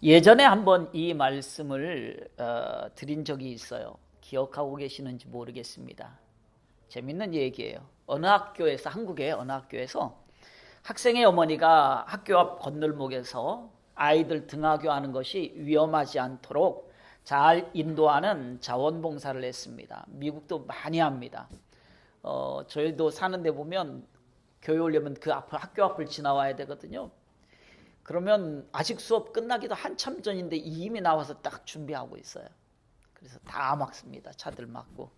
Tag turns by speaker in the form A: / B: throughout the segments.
A: 예전에 한번 이 말씀을 드린 적이 있어요. 기억하고 계시는지 모르겠습니다. 재밌는 얘기예요. 어느 학교에서, 한국의 어느 학교에서 학생의 어머니가 학교 앞 건널목에서 아이들 등하교하는 것이 위험하지 않도록 잘 인도하는 자원봉사를 했습니다. 미국도 많이 합니다. 저희도 사는 데 보면 교회 오려면 그 앞을, 학교 앞을 지나와야 되거든요. 그러면 아직 수업 끝나기도 한참 전인데 이미 나와서 딱 준비하고 있어요. 그래서 다 막습니다. 차들 막고.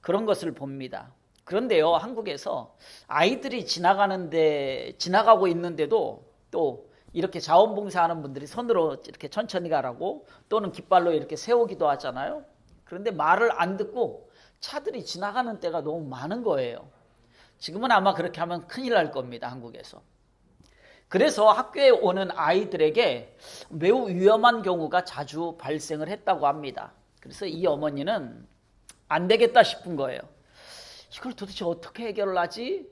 A: 그런 것을 봅니다. 그런데요, 한국에서 아이들이 지나가고 있는데도 또 이렇게 자원봉사하는 분들이 손으로 이렇게 천천히 가라고 또는 깃발로 이렇게 세우기도 하잖아요. 그런데 말을 안 듣고 차들이 지나가는 때가 너무 많은 거예요. 지금은 아마 그렇게 하면 큰일 날 겁니다, 한국에서. 그래서 학교에 오는 아이들에게 매우 위험한 경우가 자주 발생을 했다고 합니다. 그래서 이 어머니는 안 되겠다 싶은 거예요. 이걸 도대체 어떻게 해결을 하지?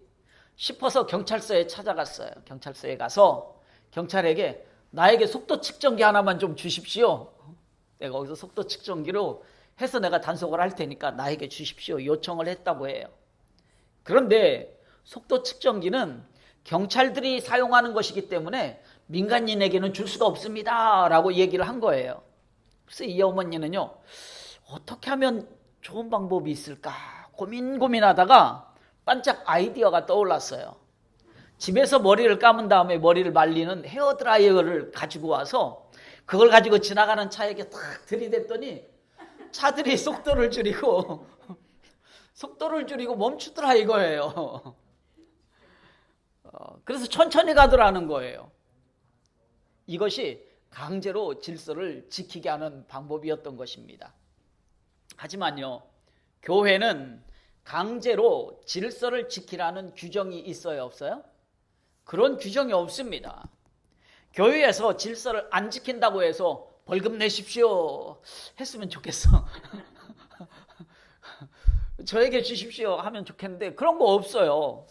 A: 싶어서 경찰서에 찾아갔어요. 경찰서에 가서 경찰에게 나에게 속도 측정기 하나만 좀 주십시오. 내가 거기서 속도 측정기로 해서 내가 단속을 할 테니까 나에게 주십시오. 요청을 했다고 해요. 그런데 속도 측정기는 경찰들이 사용하는 것이기 때문에 민간인에게는 줄 수가 없습니다 라고 얘기를 한 거예요. 그래서 이 어머니는요, 어떻게 하면 좋은 방법이 있을까 고민하다가 반짝 아이디어가 떠올랐어요. 집에서 머리를 감은 다음에 머리를 말리는 헤어드라이어를 가지고 와서 그걸 가지고 지나가는 차에게 탁 들이댔더니 차들이 속도를 줄이고 멈추더라 이거예요. 그래서 천천히 가더라는 거예요. 이것이 강제로 질서를 지키게 하는 방법이었던 것입니다. 하지만요, 교회는 강제로 질서를 지키라는 규정이 있어요, 없어요? 그런 규정이 없습니다. 교회에서 질서를 안 지킨다고 해서 벌금 내십시오 했으면 좋겠어. 저에게 주십시오 하면 좋겠는데 그런 거 없어요.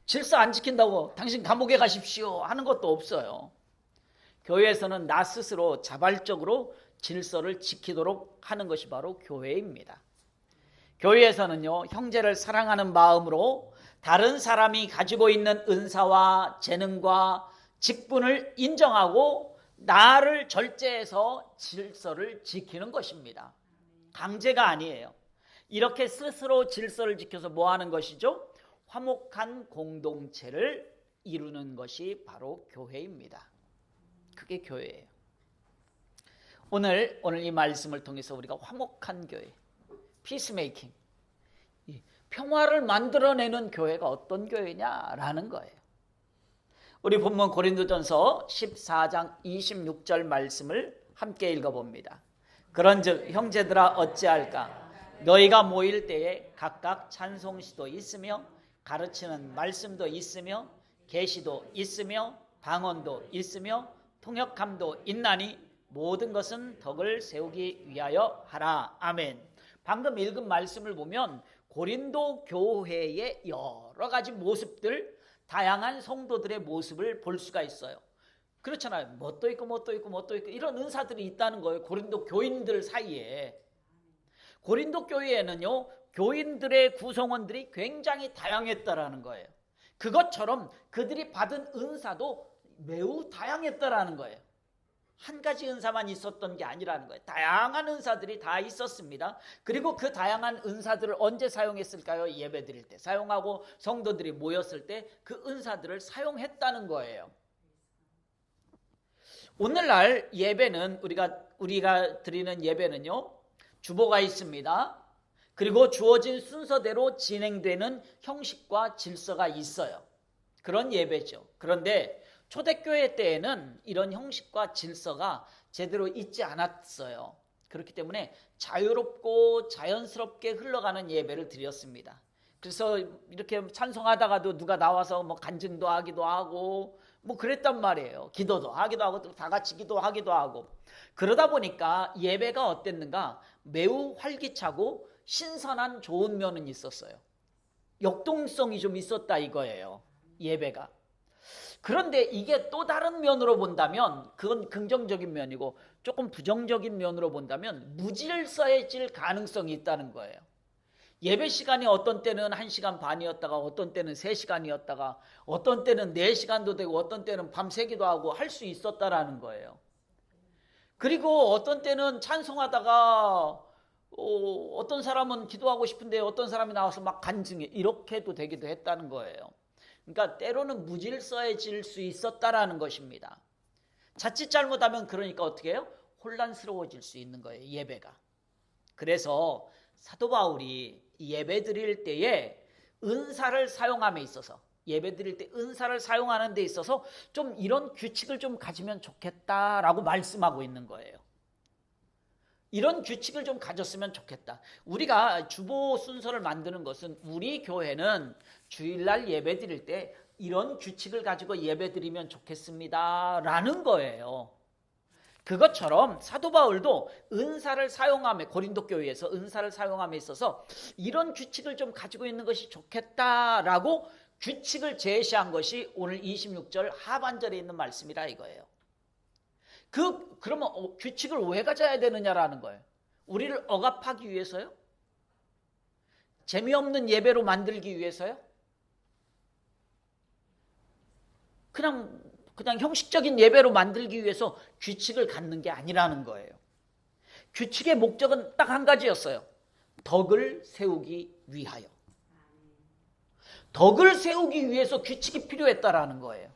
A: 질서 안 지킨다고 당신 감옥에 가십시오 하는 것도 없어요. 교회에서는 나 스스로 자발적으로 질서를 지키도록 하는 것이 바로 교회입니다. 교회에서는요, 형제를 사랑하는 마음으로 다른 사람이 가지고 있는 은사와 재능과 직분을 인정하고 나를 절제해서 질서를 지키는 것입니다. 강제가 아니에요. 이렇게 스스로 질서를 지켜서 뭐 하는 것이죠? 화목한 공동체를 이루는 것이 바로 교회입니다. 그게 교회예요. 오늘 이 말씀을 통해서 우리가 화목한 교회, 피스메이킹, 평화를 만들어내는 교회가 어떤 교회냐라는 거예요. 우리 본문 고린도전서 14장 26절 말씀을 함께 읽어봅니다. 그런즉 형제들아 어찌할까? 너희가 모일 때에 각각 찬송시도 있으며 가르치는 말씀도 있으며 계시도 있으며 방언도 있으며 통역함도 있나니 모든 것은 덕을 세우기 위하여 하라. 아멘. 방금 읽은 말씀을 보면 고린도 교회의 여러 가지 모습들, 다양한 성도들의 모습을 볼 수가 있어요. 그렇잖아요. 뭣도 있고 이런 은사들이 있다는 거예요. 고린도 교인들 사이에. 고린도 교회에는요, 교인들의 구성원들이 굉장히 다양했다라는 거예요. 그것처럼 그들이 받은 은사도 매우 다양했다라는 거예요. 한 가지 은사만 있었던 게 아니라는 거예요. 다양한 은사들이 다 있었습니다. 그리고 그 다양한 은사들을 언제 사용했을까요? 예배 드릴 때 사용하고 성도들이 모였을 때 그 은사들을 사용했다는 거예요. 오늘날 예배는 우리가 드리는 예배는요, 주보가 있습니다. 그리고 주어진 순서대로 진행되는 형식과 질서가 있어요. 그런 예배죠. 그런데 초대교회 때에는 이런 형식과 질서가 제대로 있지 않았어요. 그렇기 때문에 자유롭고 자연스럽게 흘러가는 예배를 드렸습니다. 그래서 이렇게 찬송하다가도 누가 나와서 뭐 간증도 하기도 하고 뭐 그랬단 말이에요. 기도도 하기도 하고 또 다 같이 기도하기도 하고. 그러다 보니까 예배가 어땠는가? 매우 활기차고 신선한 좋은 면은 있었어요. 역동성이 좀 있었다 이거예요. 예배가. 그런데 이게 또 다른 면으로 본다면 그건 긍정적인 면이고, 조금 부정적인 면으로 본다면 무질서해질 가능성이 있다는 거예요. 예배 시간이 어떤 때는 1시간 반이었다가 어떤 때는 3시간이었다가 어떤 때는 4시간도 되고 어떤 때는 밤새기도 하고 할 수 있었다라는 거예요. 그리고 어떤 때는 찬송하다가 어떤 사람은 기도하고 싶은데 어떤 사람이 나와서 막 간증해, 이렇게도 되기도 했다는 거예요. 그러니까 때로는 무질서해질 수 있었다라는 것입니다. 자칫 잘못하면 그러니까 어떻게 해요? 혼란스러워질 수 있는 거예요, 예배가. 그래서 사도 바울이 예배 드릴 때에 은사를 사용함에 있어서, 예배 드릴 때 은사를 사용하는 데 있어서 좀 이런 규칙을 좀 가지면 좋겠다라고 말씀하고 있는 거예요. 이런 규칙을 좀 가졌으면 좋겠다. 우리가 주보 순서를 만드는 것은, 우리 교회는 주일날 예배 드릴 때 이런 규칙을 가지고 예배 드리면 좋겠습니다 라는 거예요. 그것처럼 사도 바울도 은사를 사용함에, 고린도 교회에서 은사를 사용함에 있어서 이런 규칙을 좀 가지고 있는 것이 좋겠다라고 규칙을 제시한 것이 오늘 26절 하반절에 있는 말씀이라 이거예요. 그러면 규칙을 왜 가져야 되느냐라는 거예요. 우리를 억압하기 위해서요? 재미없는 예배로 만들기 위해서요? 그냥 형식적인 예배로 만들기 위해서 규칙을 갖는 게 아니라는 거예요. 규칙의 목적은 딱 한 가지였어요. 덕을 세우기 위하여. 덕을 세우기 위해서 규칙이 필요했다라는 거예요.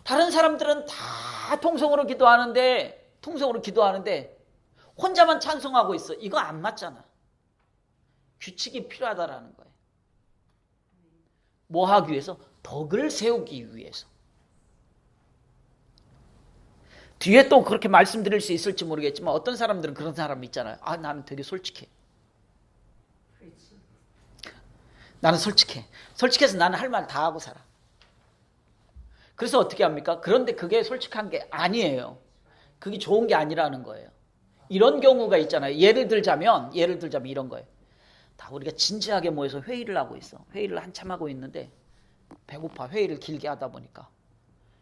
A: 다른 사람들은 다 통성으로 기도하는데 혼자만 찬송하고 있어. 이거 안 맞잖아. 규칙이 필요하다라는 거예요. 뭐 하기 위해서? 덕을 세우기 위해서. 뒤에 또 그렇게 말씀드릴 수 있을지 모르겠지만 어떤 사람들은 그런 사람 있잖아요. 나는 되게 솔직해. 나는 솔직해. 솔직해서 나는 할 말 다 하고 살아. 그래서 어떻게 합니까? 그런데 그게 솔직한 게 아니에요. 그게 좋은 게 아니라는 거예요. 이런 경우가 있잖아요. 예를 들자면 이런 거예요. 다 우리가 진지하게 모여서 회의를 하고 있어. 회의를 한참 하고 있는데 배고파. 회의를 길게 하다 보니까.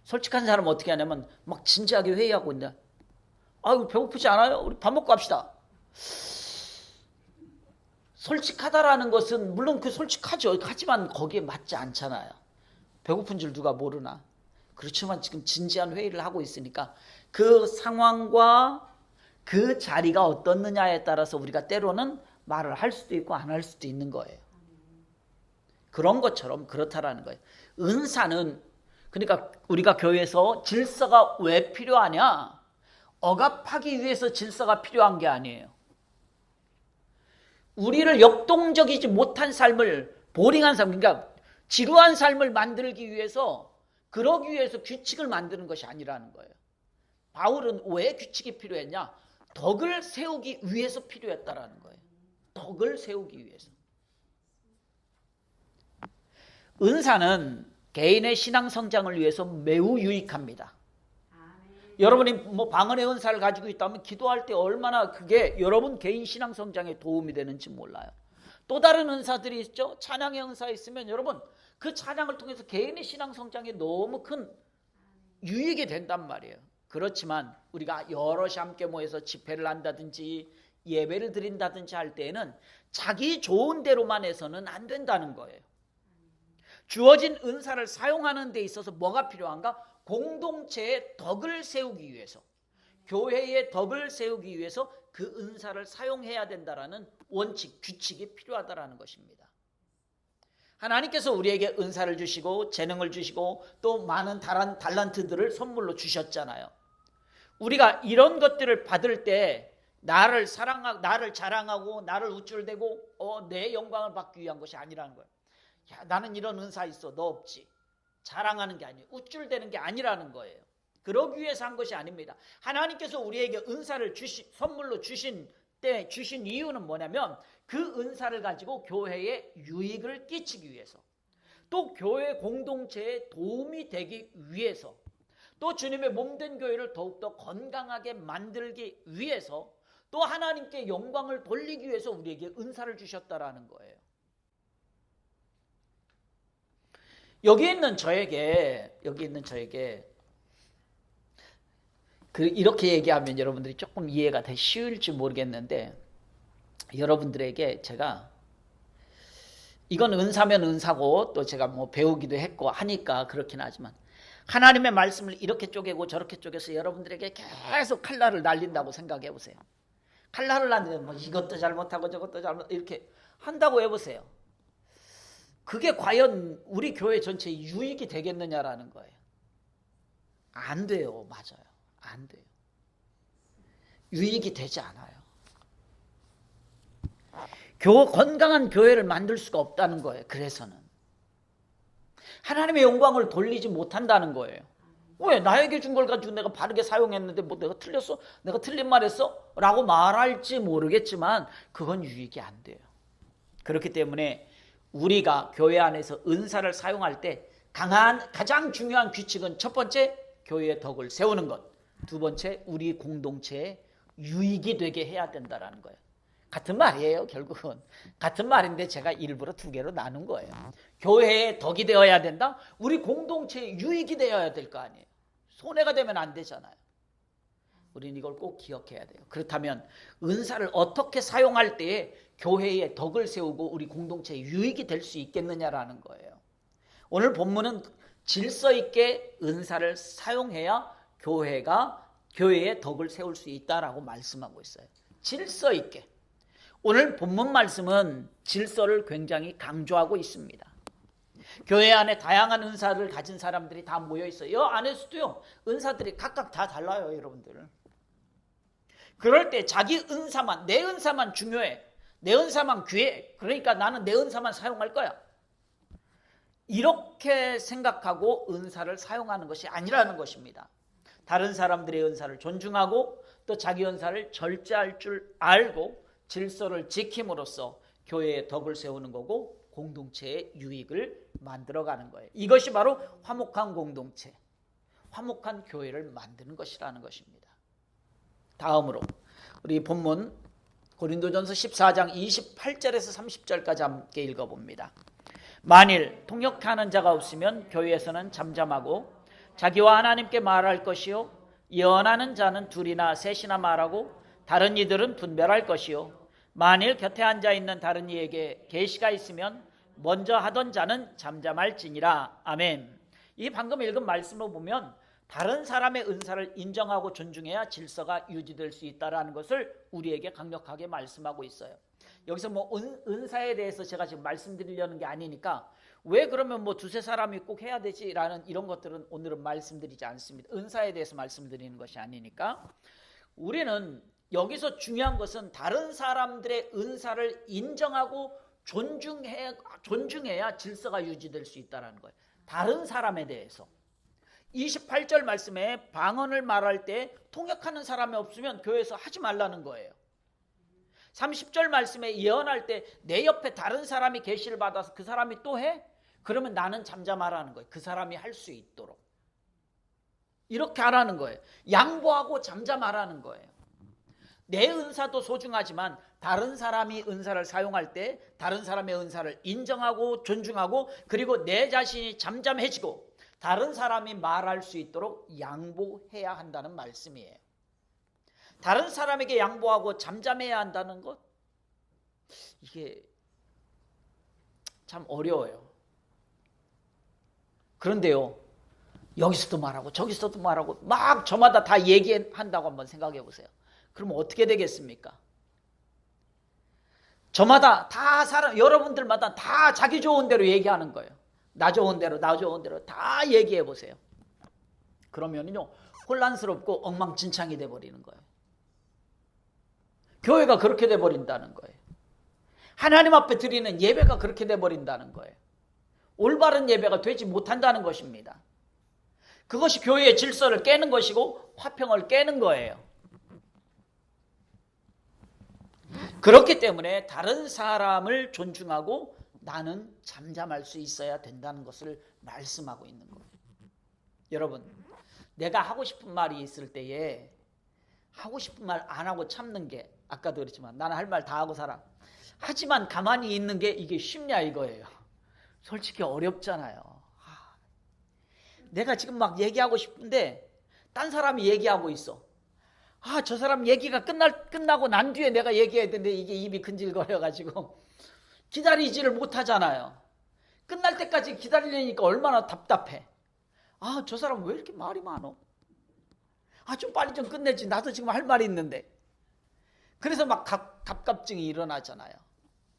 A: 솔직한 사람은 어떻게 하냐면 막 진지하게 회의하고 있는데, 배고프지 않아요? 우리 밥 먹고 합시다. 솔직하다라는 것은 물론 솔직하죠. 하지만 거기에 맞지 않잖아요. 배고픈 줄 누가 모르나. 그렇지만 지금 진지한 회의를 하고 있으니까 그 상황과 그 자리가 어떻느냐에 따라서 우리가 때로는 말을 할 수도 있고 안 할 수도 있는 거예요. 그런 것처럼 그렇다라는 거예요. 은사는, 그러니까 우리가 교회에서 질서가 왜 필요하냐? 억압하기 위해서 질서가 필요한 게 아니에요. 우리를 역동적이지 못한 삶을, 보링한 삶, 그러니까 지루한 삶을 만들기 위해서, 그러기 위해서 규칙을 만드는 것이 아니라는 거예요. 바울은 왜 규칙이 필요했냐? 덕을 세우기 위해서 필요했다라는 거예요. 덕을 세우기 위해서. 은사는 개인의 신앙 성장을 위해서 매우 유익합니다. 여러분이 뭐 방언의 은사를 가지고 있다면 기도할 때 얼마나 그게 여러분 개인 신앙 성장에 도움이 되는지 몰라요. 또 다른 은사들이 있죠. 찬양의 은사 있으면 여러분 그 찬양을 통해서 개인의 신앙 성장에 너무 큰 유익이 된단 말이에요. 그렇지만 우리가 여럿이 함께 모여서 집회를 한다든지 예배를 드린다든지 할 때에는 자기 좋은 대로만 해서는 안 된다는 거예요. 주어진 은사를 사용하는 데 있어서 뭐가 필요한가? 공동체의 덕을 세우기 위해서, 교회의 덕을 세우기 위해서 그 은사를 사용해야 된다라는 원칙, 규칙이 필요하다라는 것입니다. 하나님께서 우리에게 은사를 주시고 재능을 주시고 또 많은 달란트들을 선물로 주셨잖아요. 우리가 이런 것들을 받을 때 나를 자랑하고 나를 우쭐대고 내 영광을 받기 위한 것이 아니라는 거예요. 야, 나는 이런 은사 있어, 너 없지. 자랑하는 게 아니에요. 우쭐대는 게 아니라는 거예요. 그러기 위해서 한 것이 아닙니다. 하나님께서 우리에게 은사를 선물로 주신 이유는 뭐냐면 그 은사를 가지고 교회에 유익을 끼치기 위해서, 또 교회 공동체에 도움이 되기 위해서, 또 주님의 몸된 교회를 더욱더 건강하게 만들기 위해서, 또 하나님께 영광을 돌리기 위해서 우리에게 은사를 주셨다라는 거예요. 여기 있는 저에게 이렇게 얘기하면 여러분들이 조금 이해가 더 쉬울지 모르겠는데, 여러분들에게 제가, 이건 은사면 은사고 또 제가 뭐 배우기도 했고 하니까 그렇긴 하지만, 하나님의 말씀을 이렇게 쪼개고 저렇게 쪼개서 여러분들에게 계속 칼날을 날린다고 생각해 보세요. 칼날을 날리면 뭐 이것도 잘못하고 저것도 잘못 이렇게 한다고 해보세요. 그게 과연 우리 교회 전체에 유익이 되겠느냐라는 거예요. 안 돼요. 맞아요. 안 돼요. 유익이 되지 않아요. 건강한 교회를 만들 수가 없다는 거예요. 그래서는 하나님의 영광을 돌리지 못한다는 거예요. 왜? 나에게 준 걸 가지고 내가 바르게 사용했는데 뭐 내가 틀렸어? 내가 틀린 말 했어? 라고 말할지 모르겠지만 그건 유익이 안 돼요. 그렇기 때문에 우리가 교회 안에서 은사를 사용할 때 가장 중요한 규칙은, 첫 번째, 교회의 덕을 세우는 것. 두 번째, 우리 공동체에 유익이 되게 해야 된다는 거예요. 같은 말이에요. 결국은 같은 말인데 제가 일부러 두 개로 나눈 거예요. 교회의 덕이 되어야 된다. 우리 공동체의 유익이 되어야 될 거 아니에요. 손해가 되면 안 되잖아요. 우리는 이걸 꼭 기억해야 돼요. 그렇다면 은사를 어떻게 사용할 때에 교회의 덕을 세우고 우리 공동체의 유익이 될 수 있겠느냐라는 거예요. 오늘 본문은 질서 있게 은사를 사용해야 교회의 덕을 세울 수 있다라고 말씀하고 있어요. 질서 있게. 오늘 본문 말씀은 질서를 굉장히 강조하고 있습니다. 교회 안에 다양한 은사를 가진 사람들이 다 모여 있어요. 이 안에서도요, 은사들이 각각 다 달라요, 여러분들. 그럴 때 자기 은사만, 내 은사만 중요해. 내 은사만 귀해. 그러니까 나는 내 은사만 사용할 거야. 이렇게 생각하고 은사를 사용하는 것이 아니라는 것입니다. 다른 사람들의 은사를 존중하고 또 자기 은사를 절제할 줄 알고 질서를 지킴으로써 교회의 덕을 세우는 거고 공동체의 유익을 만들어가는 거예요. 이것이 바로 화목한 공동체, 화목한 교회를 만드는 것이라는 것입니다. 다음으로 우리 본문 고린도전서 14장 28절에서 30절까지 함께 읽어봅니다. 만일 통역하는 자가 없으면 교회에서는 잠잠하고 자기와 하나님께 말할 것이요, 예언하는 자는 둘이나 셋이나 말하고 다른 이들은 분별할 것이요, 만일 곁에 앉아 있는 다른 이에게 계시가 있으면 먼저 하던 자는 잠잠할지니라. 아멘. 이 방금 읽은 말씀을 보면 다른 사람의 은사를 인정하고 존중해야 질서가 유지될 수 있다는 것을 우리에게 강력하게 말씀하고 있어요. 여기서 뭐 은사에 대해서 제가 지금 말씀드리려는 게 아니니까 왜 그러면 뭐 두세 사람이 꼭 해야 되지라는 이런 것들은 오늘은 말씀드리지 않습니다. 은사에 대해서 말씀드리는 것이 아니니까. 우리는 여기서 중요한 것은 다른 사람들의 은사를 인정하고 존중해야 질서가 유지될 수 있다는 거예요. 다른 사람에 대해서. 28절 말씀에 방언을 말할 때 통역하는 사람이 없으면 교회에서 하지 말라는 거예요. 30절 말씀에 예언할 때 내 옆에 다른 사람이 계시를 받아서 그 사람이 또 해? 그러면 나는 잠잠하라는 거예요. 그 사람이 할 수 있도록. 이렇게 하라는 거예요. 양보하고 잠잠하라는 거예요. 내 은사도 소중하지만 다른 사람이 은사를 사용할 때 다른 사람의 은사를 인정하고 존중하고 그리고 내 자신이 잠잠해지고 다른 사람이 말할 수 있도록 양보해야 한다는 말씀이에요. 다른 사람에게 양보하고 잠잠해야 한다는 것, 이게 참 어려워요. 그런데요, 여기서도 말하고 저기서도 말하고 막 저마다 다 얘기한다고 한번 생각해 보세요. 그럼 어떻게 되겠습니까? 저마다 다 여러분들마다 다 자기 좋은 대로 얘기하는 거예요. 나 좋은 대로 다 얘기해 보세요. 그러면요, 혼란스럽고 엉망진창이 돼버리는 거예요. 교회가 그렇게 돼버린다는 거예요. 하나님 앞에 드리는 예배가 그렇게 돼버린다는 거예요. 올바른 예배가 되지 못한다는 것입니다. 그것이 교회의 질서를 깨는 것이고 화평을 깨는 거예요. 그렇기 때문에 다른 사람을 존중하고 나는 잠잠할 수 있어야 된다는 것을 말씀하고 있는 거예요. 여러분, 내가 하고 싶은 말이 있을 때에 하고 싶은 말 안 하고 참는 게, 아까도 그랬지만 나는 할 말 다 하고 살아. 하지만 가만히 있는 게 이게 쉽냐 이거예요. 솔직히 어렵잖아요. 내가 지금 막 얘기하고 싶은데 딴 사람이 얘기하고 있어. 아, 저 사람 얘기가 끝나고 난 뒤에 내가 얘기해야 되는데 이게 입이 근질거려가지고 기다리지를 못하잖아요. 끝날 때까지 기다리려니까 얼마나 답답해. 아, 저 사람 왜 이렇게 말이 많어? 아, 좀 빨리 좀 끝내지. 나도 지금 할 말이 있는데. 그래서 막 갑갑증이 일어나잖아요.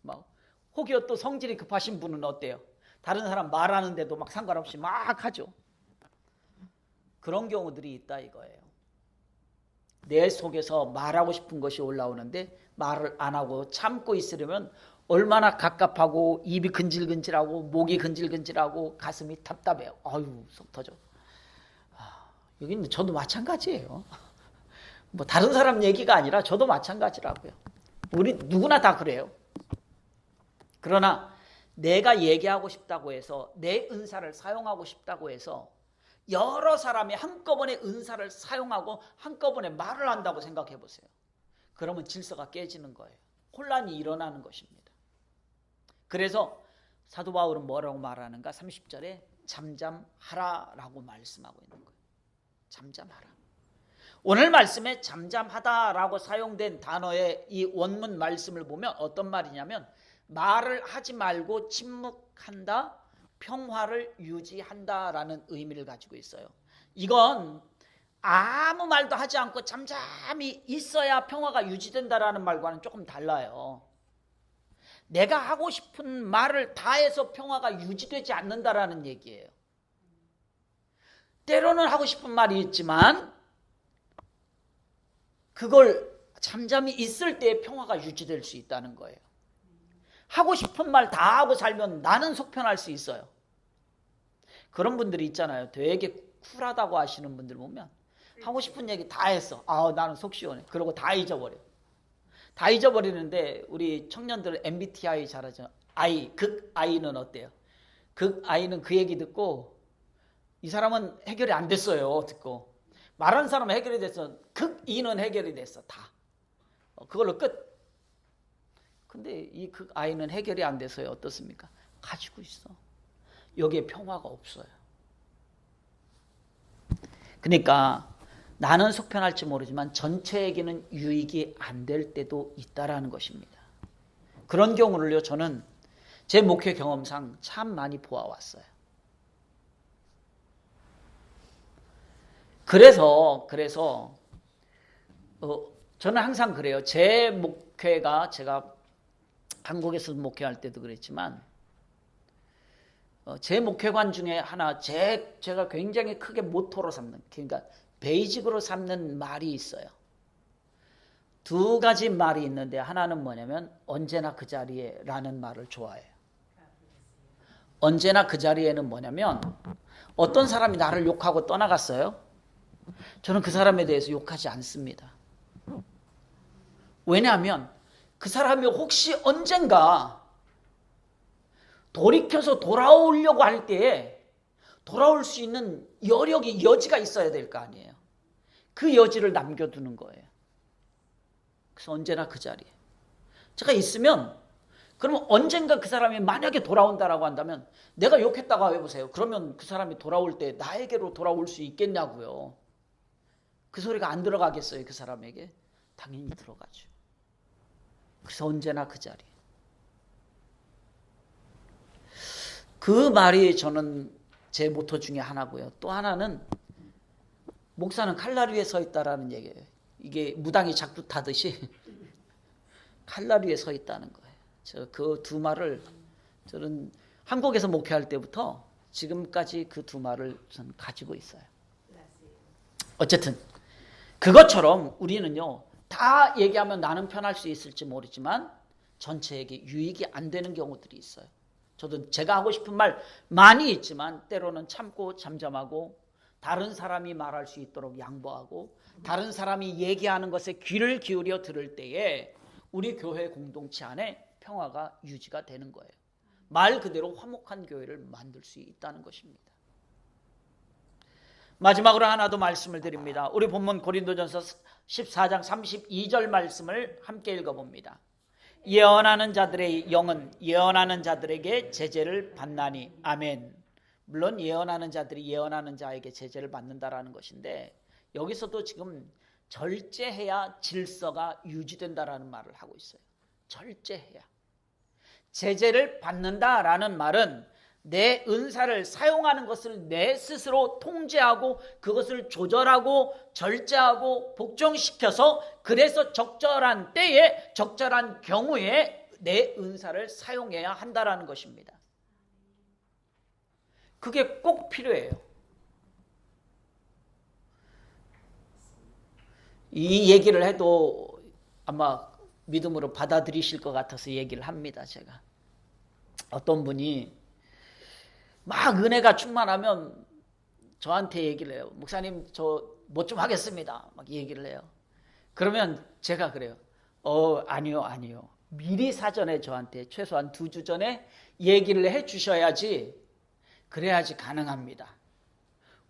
A: 막 혹여 또 성질이 급하신 분은 어때요? 다른 사람 말하는데도 막 상관없이 막 하죠. 그런 경우들이 있다 이거예요. 내 속에서 말하고 싶은 것이 올라오는데 말을 안 하고 참고 있으려면 얼마나 갑갑하고 입이 근질근질하고 목이 근질근질하고 가슴이 답답해요. 아유, 속 터져. 여기는 저도 마찬가지예요. 뭐 다른 사람 얘기가 아니라 저도 마찬가지라고요. 우리 누구나 다 그래요. 그러나 내가 얘기하고 싶다고 해서 내 은사를 사용하고 싶다고 해서 여러 사람이 한꺼번에 은사를 사용하고 한꺼번에 말을 한다고 생각해 보세요. 그러면 질서가 깨지는 거예요. 혼란이 일어나는 것입니다. 그래서 사도 바울은 뭐라고 말하는가? 30절에 잠잠하라라고 말씀하고 있는 거예요. 잠잠하라. 오늘 말씀에 잠잠하다라고 사용된 단어의 이 원문 말씀을 보면 어떤 말이냐면 말을 하지 말고 침묵한다, 평화를 유지한다라는 의미를 가지고 있어요. 이건 아무 말도 하지 않고 잠잠히 있어야 평화가 유지된다라는 말과는 조금 달라요. 내가 하고 싶은 말을 다 해서 평화가 유지되지 않는다라는 얘기예요. 때로는 하고 싶은 말이 있지만 그걸 잠잠히 있을 때 평화가 유지될 수 있다는 거예요. 하고 싶은 말 다 하고 살면 나는 속편할 수 있어요. 그런 분들이 있잖아요. 되게 쿨하다고 하시는 분들 보면 하고 싶은 얘기 다 했어. 아, 나는 속 시원해. 그러고 다 잊어버려. 다 잊어버리는데 우리 청년들 MBTI 잘하죠. 극 I는 어때요? 극 I는 그 얘기 듣고 이 사람은 해결이 안 됐어요. 듣고 말하는 사람은 해결이 됐어. 극 E는 해결이 됐어. 다. 그걸로 끝. 근데 이 극 I는 해결이 안 돼서요. 어떻습니까? 가지고 있어. 여기에 평화가 없어요. 그러니까 나는 속편할지 모르지만 전체에게는 유익이 안 될 때도 있다라는 것입니다. 그런 경우를요, 저는 제 목회 경험상 참 많이 보아왔어요. 그래서 저는 항상 그래요. 제 목회가 제가 한국에서 목회할 때도 그랬지만 제 목회관 중에 하나 제가 굉장히 크게 모토로 삼는, 그러니까 베이직으로 삼는 말이 있어요. 두 가지 말이 있는데 하나는 뭐냐면 언제나 그 자리에 라는 말을 좋아해요. 언제나 그 자리에는 뭐냐면 어떤 사람이 나를 욕하고 떠나갔어요. 저는 그 사람에 대해서 욕하지 않습니다. 왜냐하면 그 사람이 혹시 언젠가 돌이켜서 돌아오려고 할 때에 돌아올 수 있는 여지가 있어야 될 거 아니에요. 그 여지를 남겨두는 거예요. 그래서 언제나 그 자리에 제가 있으면, 그러면 언젠가 그 사람이 만약에 돌아온다라고 한다면 내가 욕했다고 해보세요. 그러면 그 사람이 돌아올 때 나에게로 돌아올 수 있겠냐고요. 그 소리가 안 들어가겠어요, 그 사람에게? 당연히 들어가죠. 그래서 언제나 그 자리에. 그 말이 저는 제 모토 중에 하나고요. 또 하나는 목사는 칼날 위에 서 있다라는 얘기예요. 이게 무당이 작두 타듯이 칼날 위에 서 있다는 거예요. 그 두 말을 저는 한국에서 목회할 때부터 지금까지 그 두 말을 저는 가지고 있어요. 어쨌든 그것처럼 우리는요, 다 얘기하면 나는 편할 수 있을지 모르지만 전체에게 유익이 안 되는 경우들이 있어요. 저도 제가 하고 싶은 말 많이 있지만 때로는 참고 잠잠하고 다른 사람이 말할 수 있도록 양보하고 다른 사람이 얘기하는 것에 귀를 기울여 들을 때에 우리 교회 공동체 안에 평화가 유지가 되는 거예요. 말 그대로 화목한 교회를 만들 수 있다는 것입니다. 마지막으로 하나 더 말씀을 드립니다. 우리 본문 고린도전서 14장 32절 말씀을 함께 읽어봅니다. 예언하는 자들의 영은 예언하는 자들에게 제재를 받나니. 아멘. 물론 예언하는 자들이 예언하는 자에게 제재를 받는다라는 것인데, 여기서도 지금 절제해야 질서가 유지된다라는 말을 하고 있어요. 절제해야. 제재를 받는다라는 말은 내 은사를 사용하는 것을 내 스스로 통제하고 그것을 조절하고 절제하고 복종시켜서, 그래서 적절한 때에 적절한 경우에 내 은사를 사용해야 한다라는 것입니다. 그게 꼭 필요해요. 이 얘기를 해도 아마 믿음으로 받아들이실 것 같아서 얘기를 합니다. 제가 어떤 분이 막 은혜가 충만하면 저한테 얘기를 해요. 목사님 저 뭐 좀 하겠습니다. 막 얘기를 해요. 그러면 제가 그래요. 아니요. 미리 사전에 저한테 최소한 2주 전에 얘기를 해 주셔야지, 그래야지 가능합니다.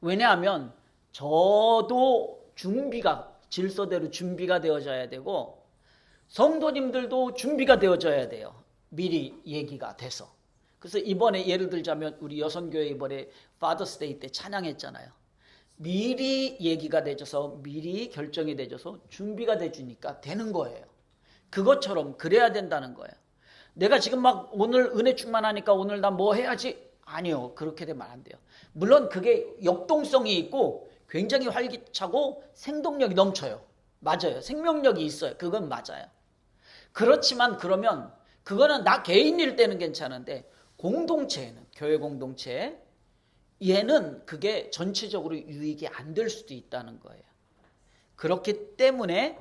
A: 왜냐하면 저도 질서대로 준비가 되어져야 되고, 성도님들도 준비가 되어져야 돼요. 미리 얘기가 돼서. 그래서 이번에 예를 들자면 우리 여선교회 이번에 파더스데이 때 찬양했잖아요. 미리 얘기가 되어져서, 미리 결정이 되어져서 준비가 돼주니까 되는 거예요. 그것처럼 그래야 된다는 거예요. 내가 지금 막 오늘 은혜 충만하니까 오늘 나 뭐 해야지? 아니요. 그렇게 되면 안 돼요. 물론 그게 역동성이 있고 굉장히 활기차고 생동력이 넘쳐요. 맞아요. 생명력이 있어요. 그건 맞아요. 그렇지만 그러면 그거는 나 개인일 때는 괜찮은데, 공동체에는, 교회 공동체, 얘는 그게 전체적으로 유익이 안 될 수도 있다는 거예요. 그렇기 때문에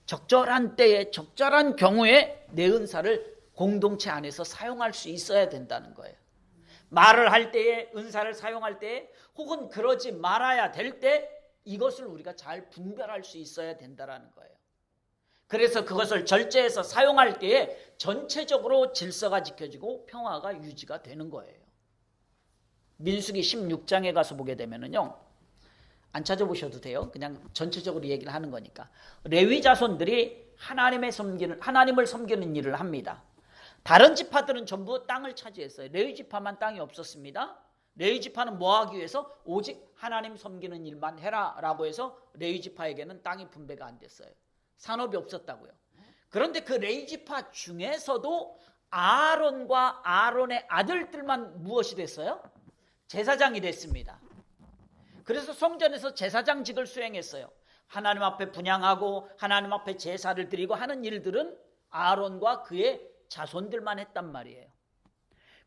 A: 적절한 때에 적절한 경우에 내 은사를 공동체 안에서 사용할 수 있어야 된다는 거예요. 말을 할 때에, 은사를 사용할 때에, 혹은 그러지 말아야 될 때, 이것을 우리가 잘 분별할 수 있어야 된다는 거예요. 그래서 그것을 절제해서 사용할 때에 전체적으로 질서가 지켜지고 평화가 유지가 되는 거예요. 민수기 16장에 가서 보게 되면은요, 안 찾아보셔도 돼요. 그냥 전체적으로 얘기를 하는 거니까. 레위 자손들이 하나님을 섬기는 일을 합니다. 다른 지파들은 전부 땅을 차지했어요. 레위 지파만 땅이 없었습니다. 레위 지파는 뭐 하기 위해서? 오직 하나님 섬기는 일만 해라라고 해서 레위 지파에게는 땅이 분배가 안 됐어요. 산업이 없었다고요. 그런데 그 레위 지파 중에서도 아론과 아론의 아들들만 무엇이 됐어요? 제사장이 됐습니다. 그래서 성전에서 제사장직을 수행했어요. 하나님 앞에 분향하고 하나님 앞에 제사를 드리고 하는 일들은 아론과 그의 자손들만 했단 말이에요.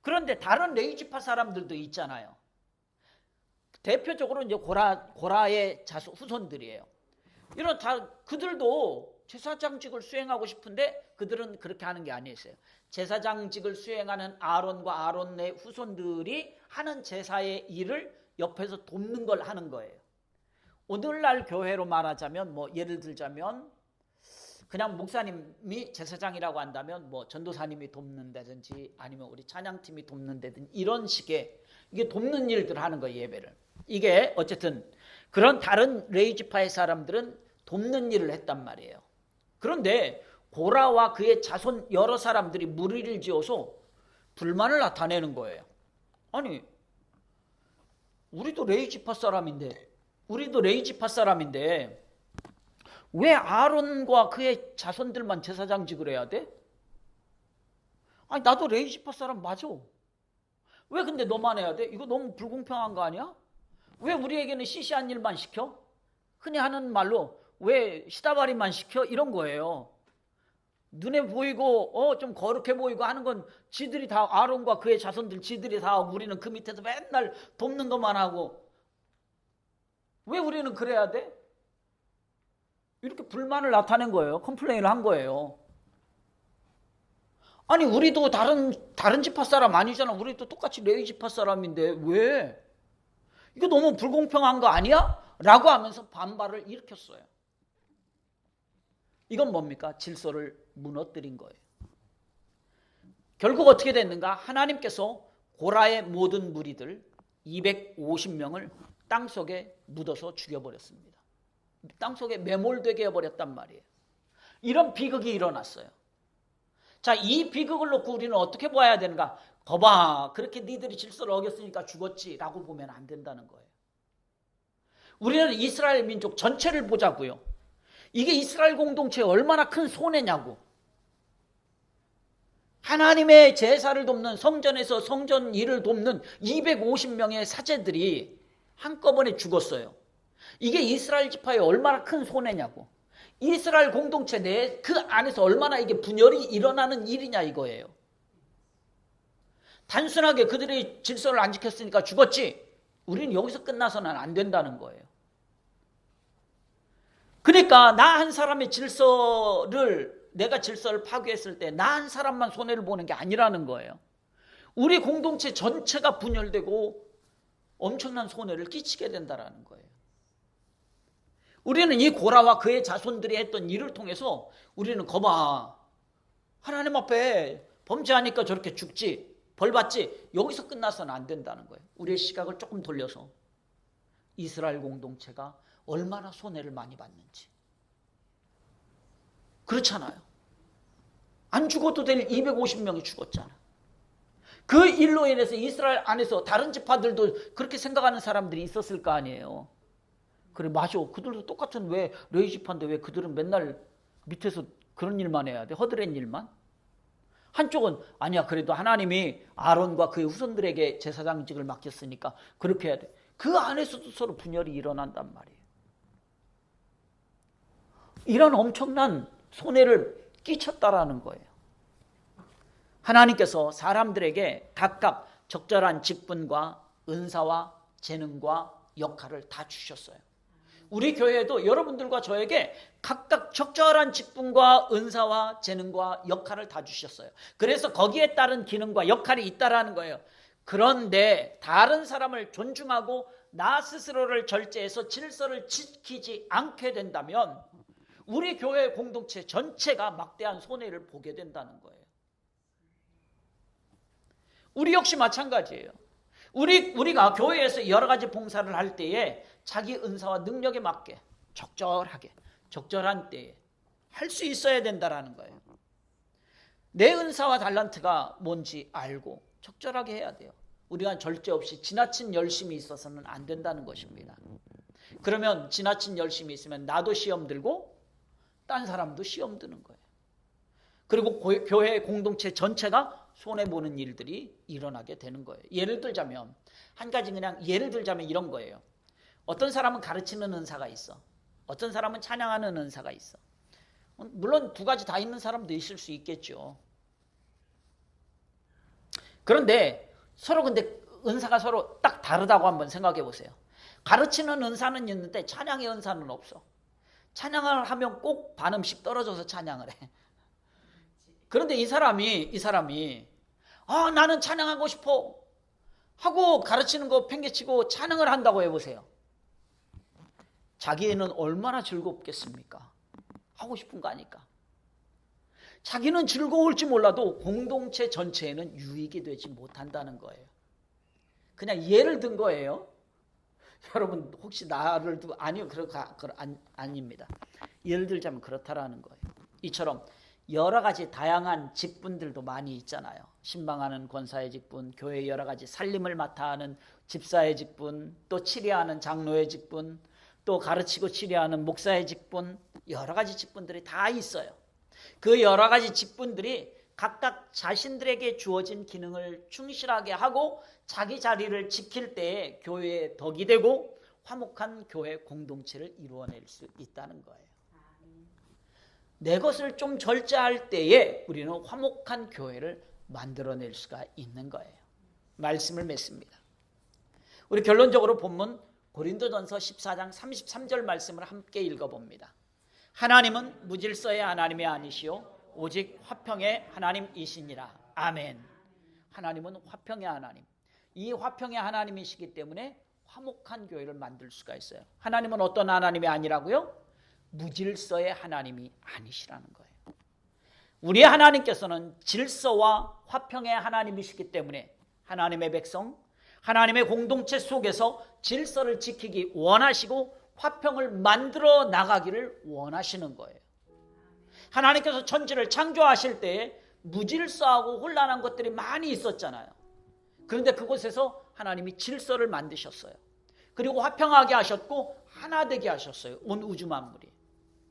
A: 그런데 다른 레위 지파 사람들도 있잖아요. 대표적으로 이제 고라의 후손들이에요. 그들도 제사장직을 수행하고 싶은데 그들은 그렇게 하는 게 아니었어요. 제사장직을 수행하는 아론과 아론의 후손들이 하는 제사의 일을 옆에서 돕는 걸 하는 거예요. 오늘날 교회로 말하자면, 예를 들자면 그냥 목사님이 제사장이라고 한다면 전도사님이 돕는다든지 아니면 우리 찬양팀이 돕는다든지 이런 식의 이게 돕는 일들을 하는 거예요, 예배를. 이게 어쨌든 그런 다른 레위 지파의 사람들은 돕는 일을 했단 말이에요. 그런데 고라와 그의 자손 여러 사람들이 무리를 지어서 불만을 나타내는 거예요. 아니, 우리도 레위 지파 사람인데 왜 아론과 그의 자손들만 제사장직을 해야 돼? 아니, 나도 레위 지파 사람 맞아. 왜 근데 너만 해야 돼? 이거 너무 불공평한 거 아니야? 왜 우리에게는 시시한 일만 시켜? 흔히 하는 말로 왜 시다바리만 시켜? 이런 거예요. 눈에 보이고 좀 거룩해 보이고 하는 건 지들이 다, 아론과 그의 자손들 지들이 다 하고 우리는 그 밑에서 맨날 돕는 것만 하고, 왜 우리는 그래야 돼? 이렇게 불만을 나타낸 거예요. 컴플레인을 한 거예요. 아니, 우리도 다른 지파 사람 아니잖아. 우리도 똑같이 레위 지파 사람인데 왜? 이거 너무 불공평한 거 아니야? 라고 하면서 반발을 일으켰어요. 이건 뭡니까? 질서를 무너뜨린 거예요. 결국 어떻게 됐는가? 하나님께서 고라의 모든 무리들 250명을 땅속에 묻어서 죽여버렸습니다. 땅속에 매몰되게 해버렸단 말이에요. 이런 비극이 일어났어요. 자, 이 비극을 놓고 우리는 어떻게 봐야 되는가? 거봐, 그렇게 니들이 질서를 어겼으니까 죽었지 라고 보면 안 된다는 거예요. 우리는 이스라엘 민족 전체를 보자고요. 이게 이스라엘 공동체에 얼마나 큰 손해냐고. 하나님의 제사를 돕는, 성전에서 성전 일을 돕는 250명의 사제들이 한꺼번에 죽었어요. 이게 이스라엘 지파에 얼마나 큰 손해냐고. 이스라엘 공동체 내 그 안에서 얼마나 이게 분열이 일어나는 일이냐 이거예요. 단순하게 그들이 질서를 안 지켰으니까 죽었지, 우리는 여기서 끝나서는 안 된다는 거예요. 그러니까 나 한 사람의 내가 질서를 파괴했을 때 나 한 사람만 손해를 보는 게 아니라는 거예요. 우리 공동체 전체가 분열되고 엄청난 손해를 끼치게 된다는 거예요. 우리는 이 고라와 그의 자손들이 했던 일을 통해서 우리는 거봐, 하나님 앞에 범죄하니까 저렇게 죽지, 벌받지, 여기서 끝나서는 안 된다는 거예요. 우리의 시각을 조금 돌려서 이스라엘 공동체가 얼마나 손해를 많이 받는지. 그렇잖아요. 안 죽어도 될 250명이 죽었잖아. 그 일로 인해서 이스라엘 안에서 다른 지파들도 그렇게 생각하는 사람들이 있었을 거 아니에요. 그래, 맞아. 그들도 똑같은, 왜 레위 지파인데 왜 그들은 맨날 밑에서 그런 일만 해야 돼? 허드렛 일만? 한쪽은 아니야, 그래도 하나님이 아론과 그의 후손들에게 제사장직을 맡겼으니까 그렇게 해야 돼. 그 안에서도 서로 분열이 일어난단 말이에요. 이런 엄청난 손해를 끼쳤다라는 거예요. 하나님께서 사람들에게 각각 적절한 직분과 은사와 재능과 역할을 다 주셨어요. 우리 교회에도 여러분들과 저에게 각각 적절한 직분과 은사와 재능과 역할을 다 주셨어요. 그래서 거기에 따른 기능과 역할이 있다라는 거예요. 그런데 다른 사람을 존중하고 나 스스로를 절제해서 질서를 지키지 않게 된다면 우리 교회 공동체 전체가 막대한 손해를 보게 된다는 거예요. 우리 역시 마찬가지예요. 우리가 교회에서 여러 가지 봉사를 할 때에 자기 은사와 능력에 맞게 적절하게 적절한 때에 할 수 있어야 된다라는 거예요. 내 은사와 달란트가 뭔지 알고 적절하게 해야 돼요. 우리가 절제 없이 지나친 열심이 있어서는 안 된다는 것입니다. 그러면 지나친 열심이 있으면 나도 시험 들고 딴 사람도 시험 드는 거예요. 그리고 교회 공동체 전체가 손해보는 일들이 일어나게 되는 거예요. 예를 들자면 한 가지, 그냥 예를 들자면 이런 거예요. 어떤 사람은 가르치는 은사가 있어. 어떤 사람은 찬양하는 은사가 있어. 물론 두 가지 다 있는 사람도 있을 수 있겠죠. 그런데 은사가 서로 딱 다르다고 한번 생각해 보세요. 가르치는 은사는 있는데 찬양의 은사는 없어. 찬양을 하면 꼭 반음씩 떨어져서 찬양을 해. 그런데 이 사람이 나는 찬양하고 싶어 하고 가르치는 거 팽개치고 찬양을 한다고 해보세요. 자기는 얼마나 즐겁겠습니까? 하고 싶은 거 아니까. 자기는 즐거울지 몰라도 공동체 전체에는 유익이 되지 못한다는 거예요. 그냥 예를 든 거예요. 여러분 혹시 나를 두고 아니요, 아닙니다. 예를 들자면 그렇다라는 거예요. 이처럼 여러 가지 다양한 직분들도 많이 있잖아요. 신방하는 권사의 직분, 교회 여러 가지 살림을 맡아 하는 집사의 직분, 또 치료하는 장로의 직분, 또 가르치고 치료하는 목사의 직분, 여러 가지 직분들이 다 있어요. 그 여러 가지 직분들이 각각 자신들에게 주어진 기능을 충실하게 하고 자기 자리를 지킬 때에 교회의 덕이 되고 화목한 교회 공동체를 이루어낼 수 있다는 거예요. 내 것을 좀 절제할 때에 우리는 화목한 교회를 만들어낼 수가 있는 거예요. 말씀을 맺습니다. 우리 결론적으로 본문 고린도전서 14장 33절 말씀을 함께 읽어봅니다. 하나님은 무질서의 하나님이 아니시오 오직 화평의 하나님이시니라. 아멘. 하나님은 화평의 하나님. 이 화평의 하나님이시기 때문에 화목한 교회를 만들 수가 있어요. 하나님은 어떤 하나님이 아니라고요? 무질서의 하나님이 아니시라는 거예요. 우리 하나님께서는 질서와 화평의 하나님이시기 때문에 하나님의 백성, 하나님의 공동체 속에서 질서를 지키기 원하시고 화평을 만들어 나가기를 원하시는 거예요. 하나님께서 천지를 창조하실 때에 무질서하고 혼란한 것들이 많이 있었잖아요. 그런데 그곳에서 하나님이 질서를 만드셨어요. 그리고 화평하게 하셨고 하나 되게 하셨어요. 온 우주 만물이.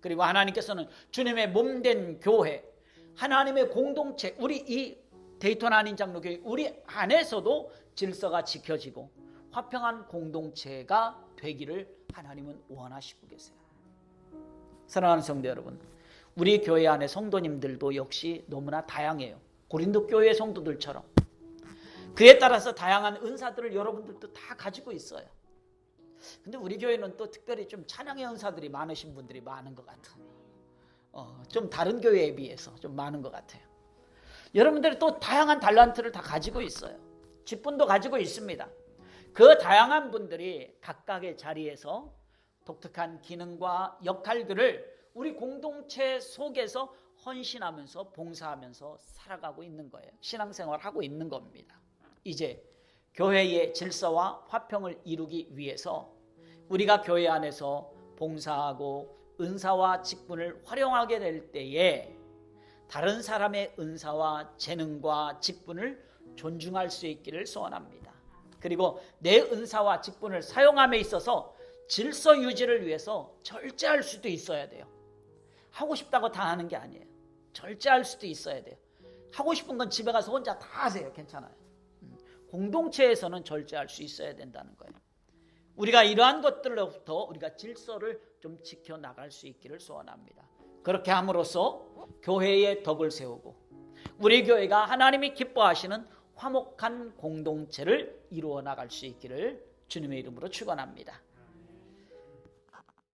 A: 그리고 하나님께서는 주님의 몸된 교회, 하나님의 공동체, 우리 이 데이토나 한인 장로교회 우리 안에서도 질서가 지켜지고 화평한 공동체가 되기를 하나님은 원하시고 계세요. 사랑하는 성도 여러분, 우리 교회 안에 성도님들도 역시 너무나 다양해요. 고린도 교회 성도들처럼. 그에 따라서 다양한 은사들을 여러분들도 다 가지고 있어요. 근데 우리 교회는 또 특별히 좀 찬양의 은사들이 많으신 분들이 많은 것 같아요. 좀 다른 교회에 비해서 좀 많은 것 같아요. 여러분들이 또 다양한 달란트를 다 가지고 있어요. 직분도 가지고 있습니다. 그 다양한 분들이 각각의 자리에서 독특한 기능과 역할들을 우리 공동체 속에서 헌신하면서 봉사하면서 살아가고 있는 거예요. 신앙생활하고 있는 겁니다. 이제 교회의 질서와 화평을 이루기 위해서 우리가 교회 안에서 봉사하고 은사와 직분을 활용하게 될 때에 다른 사람의 은사와 재능과 직분을 존중할 수 있기를 소원합니다. 그리고 내 은사와 직분을 사용함에 있어서 질서 유지를 위해서 절제할 수도 있어야 돼요. 하고 싶다고 다 하는 게 아니에요. 절제할 수도 있어야 돼요. 하고 싶은 건 집에 가서 혼자 다 하세요. 괜찮아요. 공동체에서는 절제할 수 있어야 된다는 거예요. 우리가 이러한 것들로부터 우리가 질서를 좀 지켜나갈 수 있기를 소원합니다. 그렇게 함으로써 교회의 덕을 세우고 우리 교회가 하나님이 기뻐하시는 화목한 공동체를 이루어 나갈 수 있기를 주님의 이름으로 축원합니다.